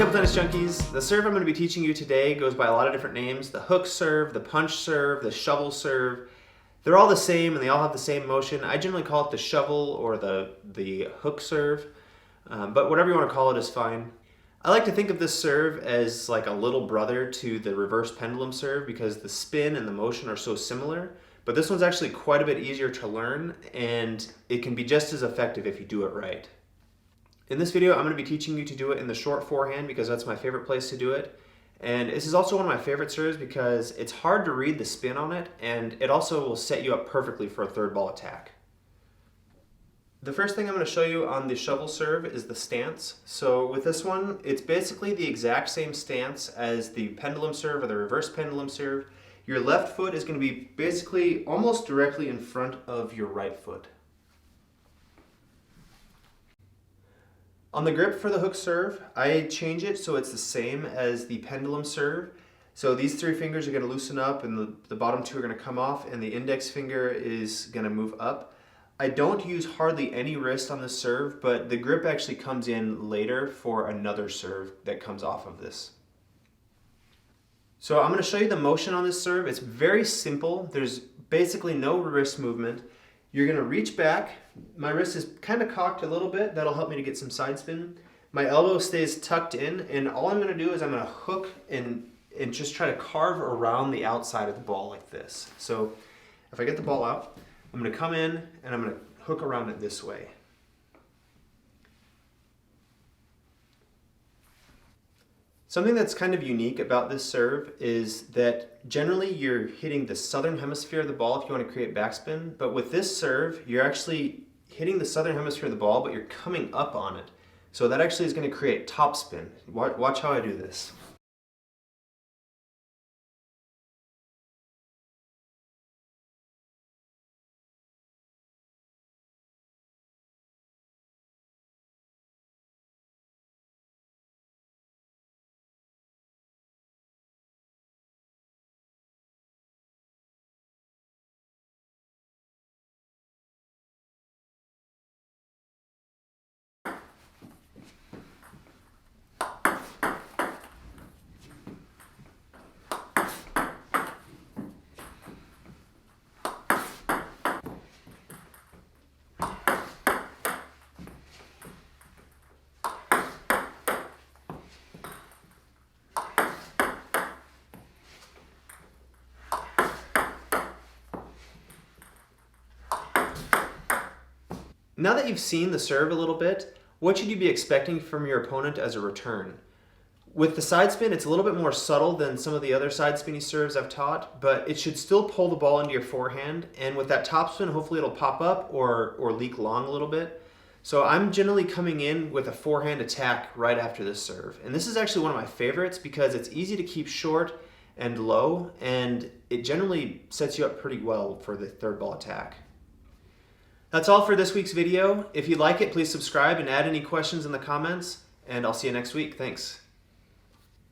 up, tennis junkies? The serve I'm going to be teaching you today goes by a lot of different names. The hook serve, the punch serve, the shovel serve. They're all the same and they all have the same motion. I generally call it the shovel or the hook serve, but whatever you want to call it is fine. I like to think of this serve as like a little brother to the reverse pendulum serve because the spin and the motion are so similar, but this one's actually quite a bit easier to learn and it can be just as effective if you do it right. In this video, I'm going to be teaching you to do it in the short forehand because that's my favorite place to do it. And this is also one of my favorite serves because it's hard to read the spin on it and it also will set you up perfectly for a third ball attack. The first thing I'm going to show you on the shovel serve is the stance. So with this one, it's basically the exact same stance as the pendulum serve or the reverse pendulum serve. Your left foot is going to be basically almost directly in front of your right foot. On the grip for the hook serve, I change it so it's the same as the pendulum serve. So these three fingers are going to loosen up and the bottom two are going to come off and the index finger is going to move up. I don't use hardly any wrist on this serve, but the grip actually comes in later for another serve that comes off of this. So I'm going to show you the motion on this serve. It's very simple. There's basically no wrist movement. You're going to reach back. My wrist is kind of cocked a little bit. That'll help me to get some side spin. My elbow stays tucked in, and all I'm going to do is I'm going to hook and just try to carve around the outside of the ball like this. So if I get the ball out, I'm going to come in and I'm going to hook around it this way. Something that's kind of unique about this serve is that generally you're hitting the southern hemisphere of the ball if you want to create backspin, but with this serve, you're actually hitting the southern hemisphere of the ball, but you're coming up on it. So that actually is going to create topspin. Watch how I do this. Now that you've seen the serve a little bit, what should you be expecting from your opponent as a return? With the side spin, it's a little bit more subtle than some of the other side spinny serves I've taught, but it should still pull the ball into your forehand, and with that topspin, hopefully it'll pop up or leak long a little bit. So I'm generally coming in with a forehand attack right after this serve. And this is actually one of my favorites because it's easy to keep short and low, and it generally sets you up pretty well for the third ball attack. That's all for this week's video. If you like it, please subscribe and add any questions in the comments, and I'll see you next week. Thanks.